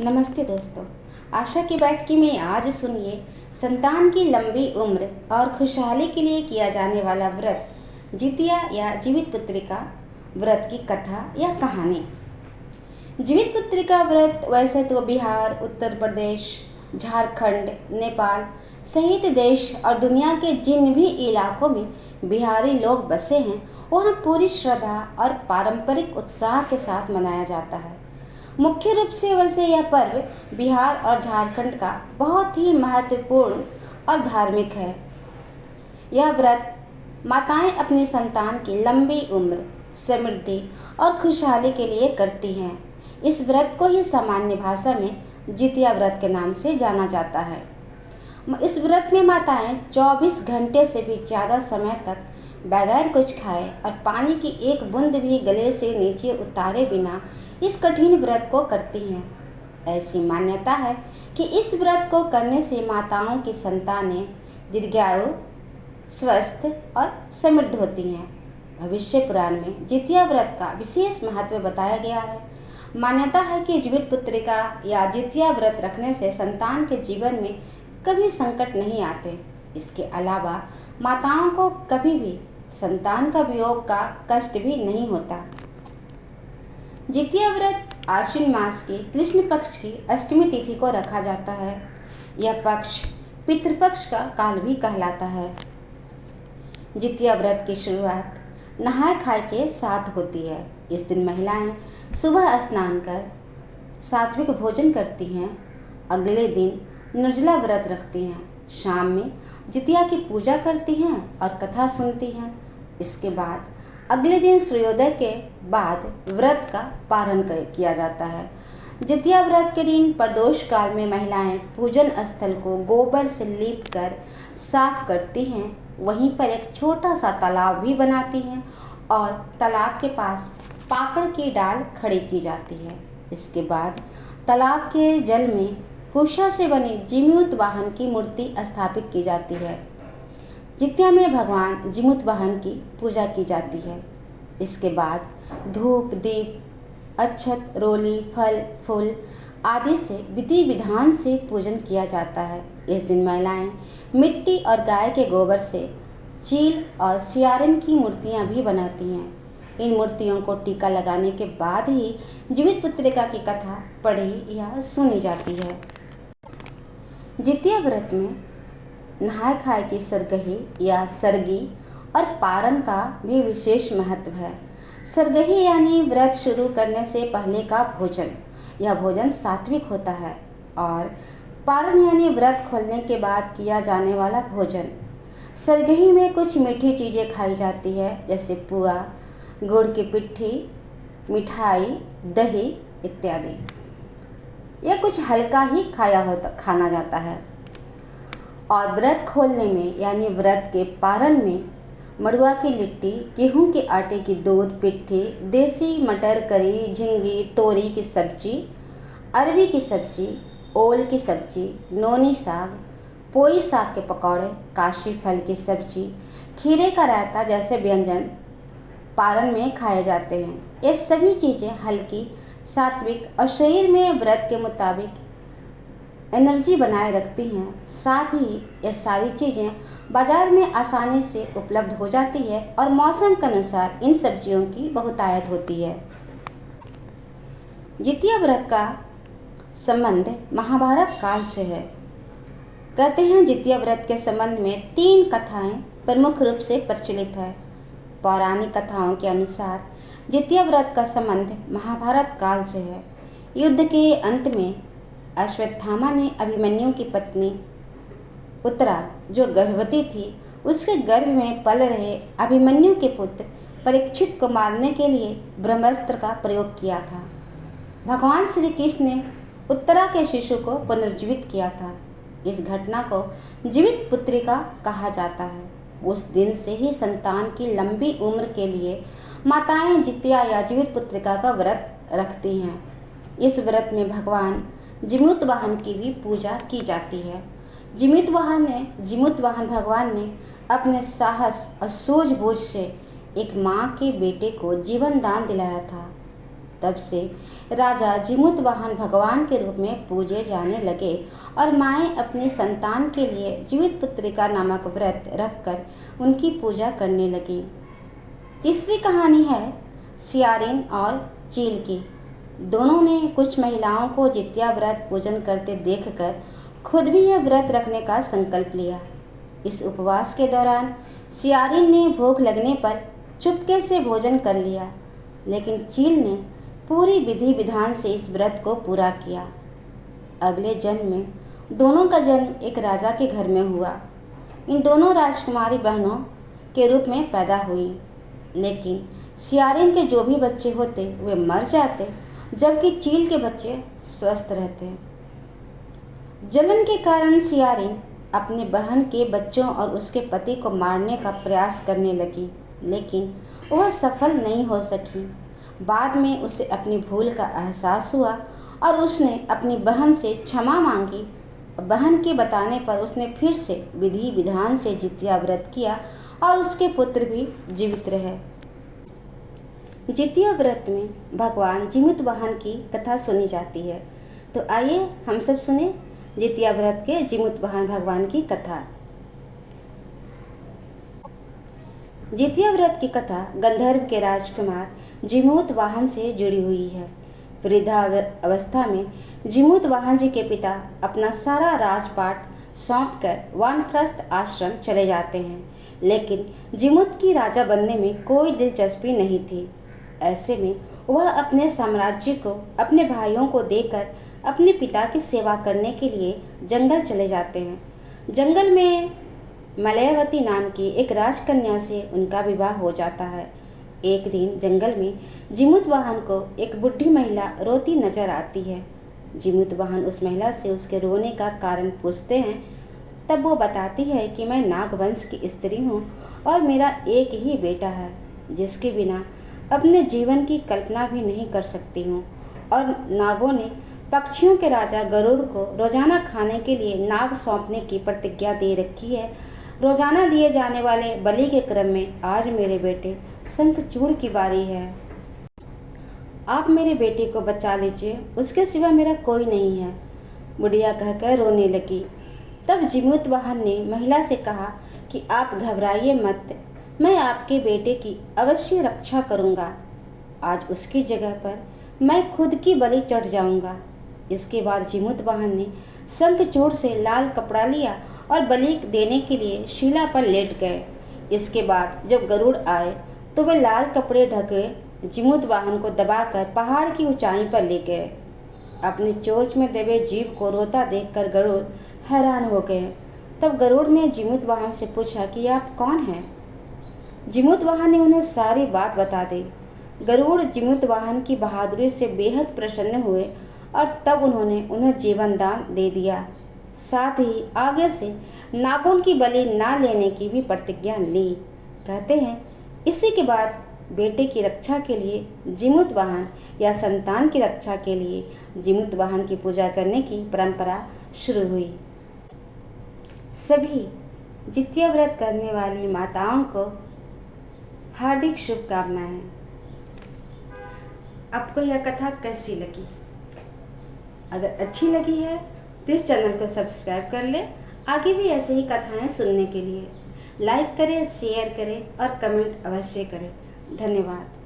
नमस्ते दोस्तों। आशा की बैठकी में आज सुनिए संतान की लंबी उम्र और खुशहाली के लिए किया जाने वाला व्रत जितिया या जीवित पुत्रिका व्रत की कथा या कहानी। जीवित पुत्रिका व्रत वैसे तो बिहार, उत्तर प्रदेश, झारखंड, नेपाल सहित देश और दुनिया के जिन भी इलाकों में बिहारी लोग बसे हैं वहाँ पूरी श्रद्धा और पारंपरिक उत्साह के साथ मनाया जाता है। मुख्य रूप से वैसे यह पर्व बिहार और झारखंड का बहुत ही महत्वपूर्ण और धार्मिक है। यह व्रत माताएं अपनी संतान की लंबी उम्र, समृद्धि और खुशहाली के लिए करती हैं। इस व्रत को ही सामान्य भाषा में जितिया व्रत के नाम से जाना जाता है। इस व्रत में माताएं 24 घंटे से भी ज़्यादा समय तक बगैर कुछ खाए और पानी की एक बूंद भी गले से नीचे उतारे बिना इस कठिन व्रत को करती हैं। ऐसी मान्यता है कि इस व्रत को करने से माताओं की संतानें दीर्घायु, स्वस्थ और समृद्ध होती हैं। भविष्य पुराण में जितिया व्रत का विशेष महत्व बताया गया है। मान्यता है कि जीवित पुत्रिका या जितिया व्रत रखने से संतान के जीवन में कभी संकट नहीं आते। इसके अलावा माताओं को कभी भी संतान का वियोग का कष्ट भी नहीं होता। जितिया व्रत आश्विन मास की कृष्ण पक्ष की अष्टमी तिथि को रखा जाता है। यह पक्ष पितृपक्ष का काल भी कहलाता है। जितिया व्रत की शुरुआत नहाय खाए के साथ होती है। इस दिन महिलाएं सुबह स्नान कर सात्विक भोजन करती हैं। अगले दिन निर्जला व्रत रखती हैं। शाम में जितिया की पूजा करती हैं और कथा सुनती हैं। इसके बाद अगले दिन सूर्योदय के बाद व्रत का पारण किया जाता है। जितिया व्रत के दिन प्रदोष काल में महिलाएं पूजन स्थल को गोबर से लीप कर साफ करती हैं। वहीं पर एक छोटा सा तालाब भी बनाती हैं और तालाब के पास पाकड़ की डाल खड़ी की जाती है। इसके बाद तालाब के जल में कुशा से बनी जीमूत वाहन की मूर्ति स्थापित की जाती है। जितिया में भगवान जीमूत वाहन की पूजा की जाती है। इसके बाद धूप, दीप, अक्षत, रोली, फल, फूल आदि से विधि विधान से पूजन किया जाता है। इस दिन महिलाएं मिट्टी और गाय के गोबर से चील और सियारन की मूर्तियां भी बनाती हैं। इन मूर्तियों को टीका लगाने के बाद ही जीवित पुत्रिका की कथा पढ़ी या सुनी जाती है। जितिया व्रत में नहाय खाए की सरगही या सरगी और पारण का भी विशेष महत्व है। सरगही यानी व्रत शुरू करने से पहले का भोजन। यह भोजन सात्विक होता है। और पारण यानी व्रत खोलने के बाद किया जाने वाला भोजन। सरगही में कुछ मीठी चीज़ें खाई जाती है, जैसे पुआ, गुड़ की पिट्ठी, मिठाई, दही इत्यादि। यह कुछ हल्का ही खाना जाता है। और व्रत खोलने में यानी व्रत के पारण में मड़ुआ की लिट्टी, गेहूं के आटे की दूध पिट्ठी, देसी मटर करी, झिंगी, तोरी की सब्जी, अरबी की सब्जी, ओल की सब्जी, नोनी साग, पोई साग के पकौड़े, काशी फल की सब्जी, खीरे का रायता जैसे व्यंजन पारण में खाए जाते हैं। ये सभी चीज़ें हल्की, सात्विक और शरीर में व्रत के मुताबिक एनर्जी बनाए रखती हैं। साथ ही ये सारी चीज़ें बाज़ार में आसानी से उपलब्ध हो जाती है और मौसम के अनुसार इन सब्जियों की बहुतायत होती है। जितिया व्रत का संबंध महाभारत काल से है। कहते हैं जितिया व्रत के संबंध में 3 कथाएं प्रमुख रूप से प्रचलित है। पौराणिक कथाओं के अनुसार जितिया व्रत का संबंध महाभारत काल से है। युद्ध के अंत में अश्वत्थामा ने अभिमन्यु की पत्नी उत्तरा, जो गर्भवती थी, उसके गर्भ में पल रहे अभिमन्यु के पुत्र परीक्षित को मारने के लिए ब्रह्मास्त्र का प्रयोग किया था। भगवान श्री कृष्ण ने उत्तरा के शिशु को पुनर्जीवित किया था। इस घटना को जीवित पुत्रिका कहा जाता है। उस दिन से ही संतान की लंबी उम्र के लिए माताएं जितिया या जीवित पुत्रिका का व्रत रखती हैं। इस व्रत में भगवान जीमूत वाहन की भी पूजा की जाती है। जीमूत वाहन भगवान ने अपने साहस और सूझबूझ से एक माँ के बेटे को जीवन दान दिलाया था। तब से राजा जिमुतवाहन भगवान के रूप में पूजे जाने लगे और माएँ अपनी संतान के लिए जीवित पुत्रिका नामक व्रत रखकर उनकी पूजा करने लगी। तीसरी कहानी है सियारिन और चील की। दोनों ने कुछ महिलाओं को जितिया व्रत पूजन करते देखकर खुद भी यह व्रत रखने का संकल्प लिया। इस उपवास के दौरान सियारिन ने भूख लगने पर चुपके से भोजन कर लिया, लेकिन चील ने पूरी विधि विधान से इस व्रत को पूरा किया। अगले जन्म में दोनों का जन्म एक राजा के घर में हुआ। इन दोनों राजकुमारी बहनों के रूप में पैदा हुई, लेकिन सियारिन के जो भी बच्चे होते वे मर जाते, जबकि चील के बच्चे स्वस्थ रहते। जलन के कारण सियारिन अपने बहन के बच्चों और उसके पति को मारने का प्रयास करने लगी, लेकिन वह सफल नहीं हो सकी। बाद में उसे अपनी भूल का एहसास हुआ और उसने अपनी बहन से क्षमा मांगी। बहन के बताने पर उसने फिर से विधि विधान से जितिया व्रत किया और उसके पुत्र भी जीवित रहे। जितिया व्रत में भगवान जिमुतवाहन की कथा सुनी जाती है। तो आइए हम सब सुने जितिया व्रत के जिमुतवाहन भगवान की कथा। जितिया व्रत की कथा गंधर्व के राजकुमार जिमुतवाहन से जुड़ी हुई है। वृद्धा अवस्था में जिमुतवाहन जी के पिता अपना सारा राजपाट सौंपकर वानप्रस्थ आश्रम चले जाते हैं, लेकिन जिमुत की राजा बनने में कोई दिलचस्पी नहीं थी। ऐसे में वह अपने साम्राज्य को अपने भाइयों को देकर अपने पिता की सेवा करने के लिए जंगल चले जाते हैं। जंगल में मलयावती नाम की एक राजकन्या से उनका विवाह हो जाता है। एक दिन जंगल में जिमुतवाहन को एक बुढ़ी महिला रोती नजर आती है। जिमुतवाहन उस महिला से उसके रोने का कारण पूछते हैं। तब वो बताती है कि मैं नागवंश की स्त्री हूँ और मेरा एक ही बेटा है, जिसके बिना अपने जीवन की कल्पना भी नहीं कर सकती हूँ। और नागों ने पक्षियों के राजा गरुड़ को रोजाना खाने के लिए नाग सौंपने की प्रतिज्ञा दे रखी है। रोजाना दिए जाने वाले बलि के क्रम में आज मेरे बेटे शंखचूड़ की बारी है। आप मेरे बेटे को बचा लीजिए, उसके सिवा मेरा कोई नहीं है, बुढ़िया कहकर रोने लगी। तब जिमुतवाहन ने महिला से कहा कि आप घबराइए मत, मैं आपके बेटे की अवश्य रक्षा करूंगा। आज उसकी जगह पर मैं खुद की बलि चढ़ जाऊंगा। इसके बाद जिमुतवाहन ने शंखचूड़ से लाल कपड़ा लिया और बलि देने के लिए शिला पर लेट गए। इसके बाद जब गरुड़ आए तो वे लाल कपड़े ढके जिमुतवाहन को दबाकर पहाड़ की ऊंचाई पर ले गए। अपनी चोंच में दबे जीव को रोता देखकर गरुड़ हैरान हो गए। तब गरुड़ ने जिमुतवाहन से पूछा कि आप कौन हैं? जिमुतवाहन ने उन्हें सारी बात बता दी। गरुड़ जिमुतवाहन की बहादुरी से बेहद प्रसन्न हुए और तब उन्होंने उन्हें जीवन दान दे दिया। साथ ही आगे से नागों की बलि ना लेने की भी प्रतिज्ञा ली। कहते हैं इसी के बाद बेटे की रक्षा के लिए जिमुतवाहन या संतान की रक्षा के लिए जिमुतवाहन की पूजा करने की परंपरा शुरू हुई। सभी जितिया व्रत करने वाली माताओं को हार्दिक शुभकामनाएं। आपको यह कथा कैसी लगी? अगर अच्छी लगी है तो इस चैनल को सब्सक्राइब कर ले, आगे भी ऐसे ही कथाएं सुनने के लिए। लाइक करें, शेयर करें और कमेंट अवश्य करें। धन्यवाद।